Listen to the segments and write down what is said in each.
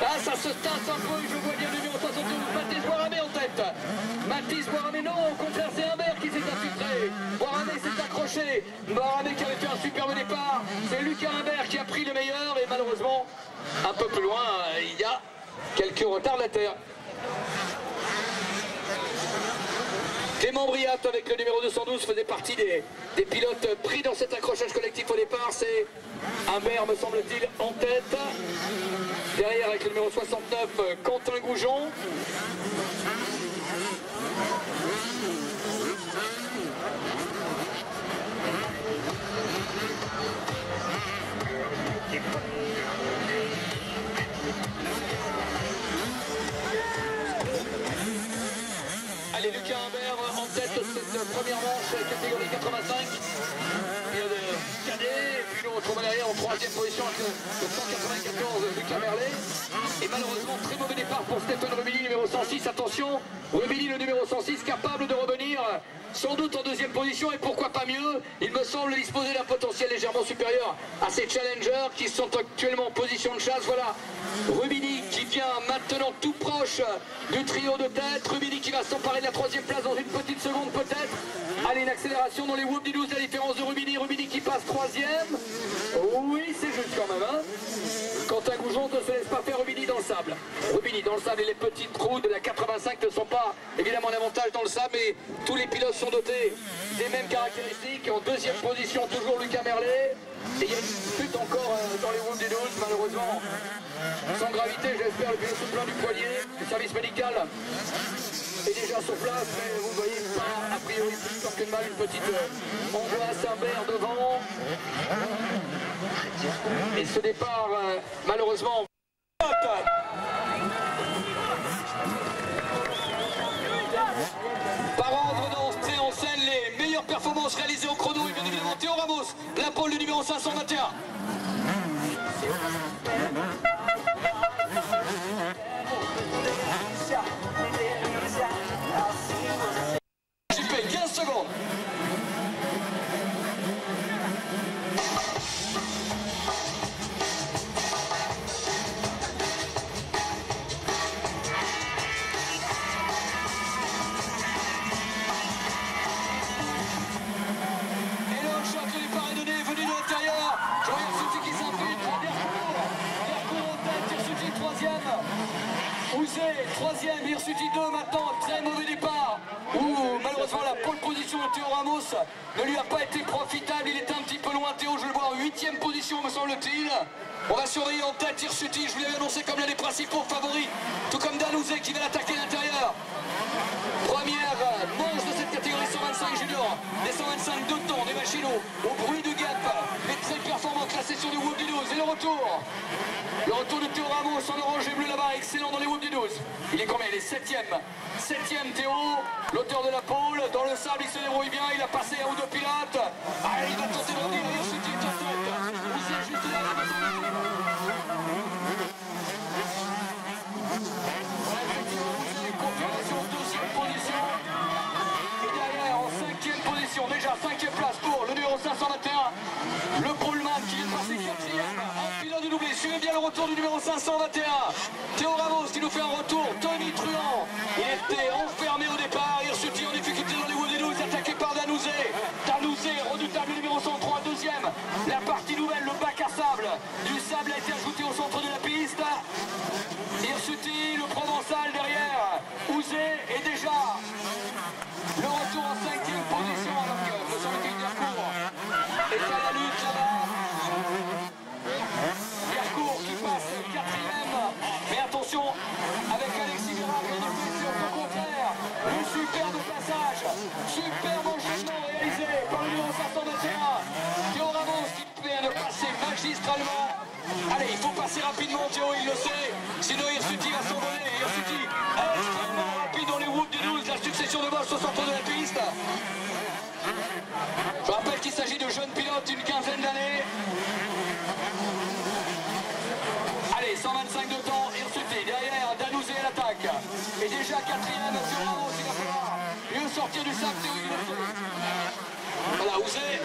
Ah, ça se tasse un peu, je vois bien le numéro 72, Mathis Boiramé en tête. Mathis Boiramé, non, au contraire, c'est Humbert qui s'est infiltré. Boiramé s'est accroché. Boiramé qui avait fait un superbe départ. C'est Lucas Humbert qui a pris le meilleur et malheureusement, un peu plus loin, il y a quelques retardataires. Clément Briat avec le numéro 212 faisait partie des pilotes pris dans cet accrochage collectif au départ. C'est Humbert, me semble-t-il, en tête. Derrière avec le numéro 69, Quentin Goujon. Allez, Lucas Humbert en tête de cette première manche, catégorie 85. Il y a le cadet, et puis nous on retrouve derrière en troisième position avec le 194 Lucas Merlet. Et malheureusement, très mauvais départ pour Stéphane Rubini, numéro 106. Attention, Rubini, le numéro 106, capable de revenir sans doute en deuxième position. Et pourquoi pas mieux, il me semble disposer d'un potentiel légèrement supérieur à ces challengers qui sont actuellement en position de chasse. Voilà, Rubini qui vient maintenant tout proche du trio de tête. Rubini qui va s'emparer de la troisième place dans une petite seconde peut-être. Allez, une accélération dans les Whoop-de-Doo, la différence de Rubini. Rubini qui passe troisième. Oui, c'est juste quand même, hein. Quentin Goujon ne se laisse pas faire. Rubini dans le sable. Rubini dans le sable et les petites trous de la 85 ne sont pas évidemment l'avantage dans le sable, mais tous les pilotes sont dotés des mêmes caractéristiques. En deuxième position, toujours Lucas Merlet. Et il y a une chute encore dans les Whoop-de-Doo, malheureusement. Sans gravité, j'espère, le pilote sous plein du poignet. Le service médical est déjà sur place, mais vous voyez pas, a priori, plus fort qu'une balle, une petite angoisse, Humbert devant. Et ce départ, malheureusement, par ordre d'entrée en scène, les meilleures performances réalisées au chrono, et bien évidemment Théo Ramos, la pole du numéro 521. J'ai fait 15 secondes. Troisième, Hirsuti 2 maintenant, très mauvais départ. Malheureusement la pole position de Théo Ramos ne lui a pas été profitable, il était un petit peu loin. Théo, je le vois en 8e position me semble-t-il. On va surveiller en tête Hirsuti, je vous l'avais annoncé comme l'un des principaux favoris, tout comme Danouzé qui va l'attaquer à l'intérieur. Première manche de cette catégorie 125 junior, des 125 de temps, des machines au bruit de gap, les très performants classés sur les Whoop-de-Doo. Et le retour de Théo Ramos en orange et bleu là-bas, excellent dans les Whoop-de-Doo. Il est combien? Il est 7e. 7e Théo, l'auteur de la pole, dans le sable il se débrouille bien, il a passé un ou deux pilotes. Allez, il va tenter de revenir, Hirsuti est en tête. Vous êtes juste là, déjà 5e place pour le numéro 521, le Pullman qui est passé 4e, un pilote de doublé. Suivez bien le retour du numéro 521, Théo Ramos qui nous fait un retour. Tony Truand, il était enfermé au départ. Hirsuti en difficulté dans les Whoop-de-Doo, attaqué par Danouzé. Danouzé, redoutable numéro 103, 2e. La partie nouvelle, le bac à sable. Du sable a été ajouté au centre de la piste. Hirsuti, le Provençal derrière. Ouzé est déjà le retour en 5e position, alors que me semble-t-il Dercourt est à la lutte là-bas. Dercourt qui passe 4e, mais attention avec Alexis Vérard et du blessure, au contraire, le superbe passage, superbe enchaînement réalisé par le numéro 521, Théo Ramos qui fait de passer magistralement. Allez, il faut passer rapidement, Théo, il le sait, sinon Hirsuti va s'envoler. Hirsuti extrêmement rapide dans les Whoop-de-Doo, la succession de boss au centre de la piste. Je rappelle qu'il s'agit de jeunes pilotes d'une quinzaine d'années. Allez, 125 de temps, Hirsuti, derrière Danouzé à l'attaque. Et déjà 4e, Théo Ramos, il va falloir mieux sortir du sac, Théo, il le sait. Voilà, Ouzé.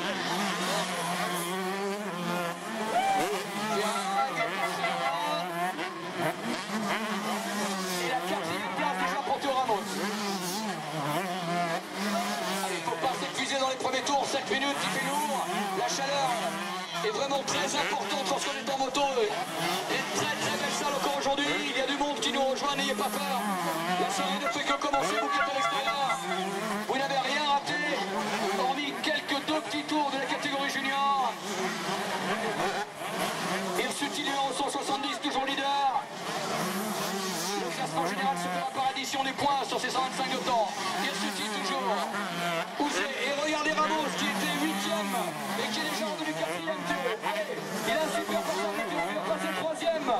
soirée ne fait que commencer, vous qui êtes à l'extérieur. Vous n'avez rien raté, hormis quelques deux petits tours de la catégorie junior. Hirsuti numéro 170, toujours leader. Le classement général se fera par addition des points sur ces 125 de temps. Hirsuti toujours. Ouzé, et regardez Ramos qui était 8ème et qui est déjà revenu 4ème. Allez, il a un super passage de Théo, il va passer 3ème.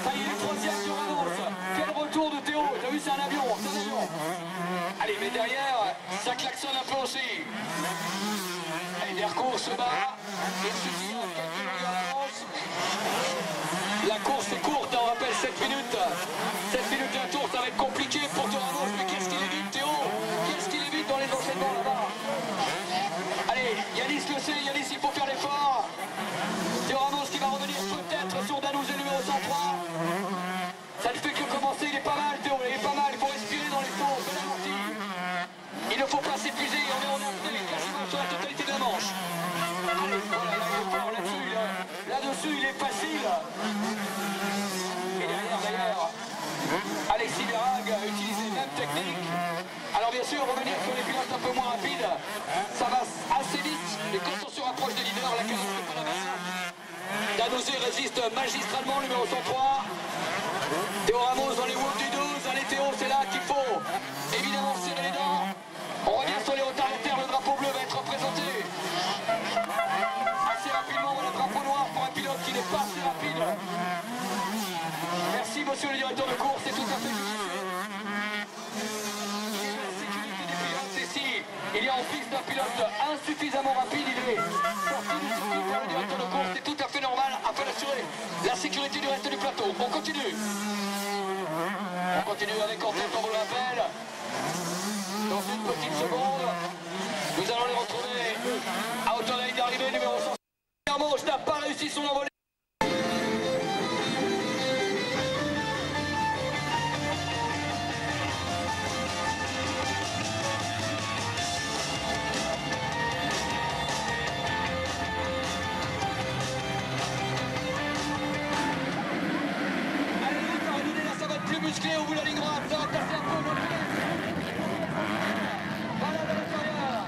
Ça y est, le 3ème de Ramos. Quel retour de Théo, t'as vu, c'est un avion, c'est un avion. Allez, mais derrière, ça klaxonne un peu aussi. Allez, Dercourt se bat. Hirsuti a quelques minutes d'avance. La course est courte, on rappelle 7 minutes. 7 minutes d'un tour, ça va être compliqué pour Théo Ramos. Mais qu'est-ce qu'il évite, Théo? Qu'est-ce qu'il évite dans les enchaînements là-bas? Allez, Yanis le sait, Yanis il faut faire l'effort. Théo Ramos qui va revenir peut-être sur Danouzé numéro 103. Ça ne fait que commencer, il est pas mal Théo, il est pas mal, il faut respirer dans les sauts, belle amortie. Il ne faut pas s'épuiser, on est quasiment sur la totalité de la manche. Allez, voilà, là il est fort là-dessus, là-dessus il est facile. Et derrière d'ailleurs, Alexis Verhaeghe a utilisé les mêmes techniques. Alors bien sûr, revenir sur les pilotes un peu moins rapides, ça va assez vite. Et quand on se rapproche des leaders, la casse n'est pas la même. Danouzé résiste magistralement, numéro 103. Théo Ramos dans les woods du 12. Allez Théo, c'est là qu'il faut évidemment serrer les dents. On revient sur les retardataires, le drapeau bleu va être représenté assez rapidement. Voilà, drapeau noir pour un pilote qui n'est pas assez rapide. Merci monsieur le directeur de course, c'est tout à fait justifié. La sécurité des pilotes, et si il y a en piste un pilote insuffisamment rapide, il est sorti du circuit par le directeur de course, c'est tout à fait normal afin d'assurer la sécurité du reste du plateau. On continue. On continue avec en tête, on vous le rappelle. Dans une petite seconde, nous allons les retrouver à hauteur de la ligne d'arrivée numéro 100. Ramos n'a pas réussi son envolée. Musclé au bout de la ligne droite, ça va passer un peu le voilà de l'intérieur.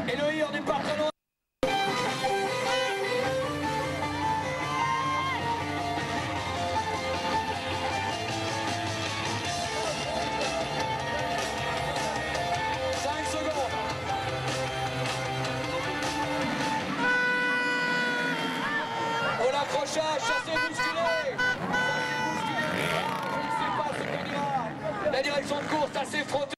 Et le hir n'est pas très loin. Oh l'accrochage, ça s'est bousculé. La direction de course assez frottée.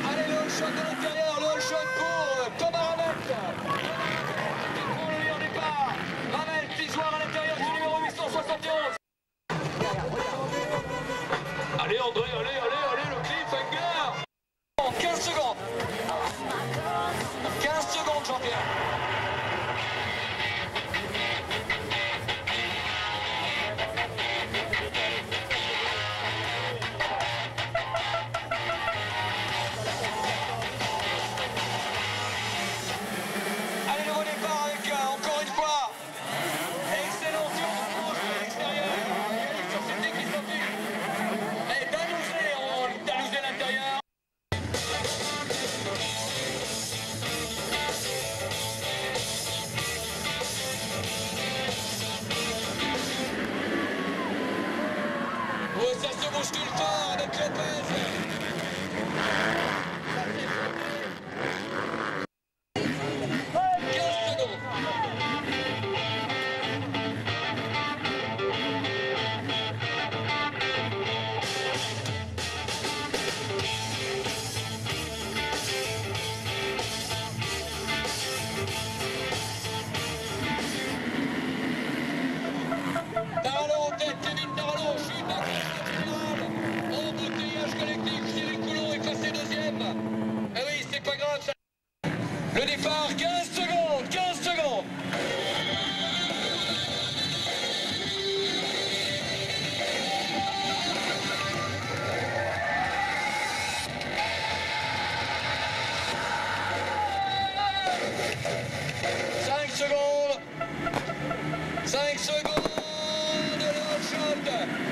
Allez, le shot de l'intérieur, le shot pour Thomas Ramel. Qui prend le lieu au départ. Ramel, pigeoire à l'intérieur du numéro 871. Allez André, allez, le cliffhanger. 15 secondes. 15 secondes, Jean-Pierre. Allez, nouveau départ avec, encore une fois, excellent tir à l'extérieur. Sur cette technique sortie. Et Danouzé à l'intérieur. Oh, ça se bouscule fort avec Lopez. 15 secondes. Tarallo en tête, Kevin Tarallo, chute en secondes. 5 secondes. Le hot shot.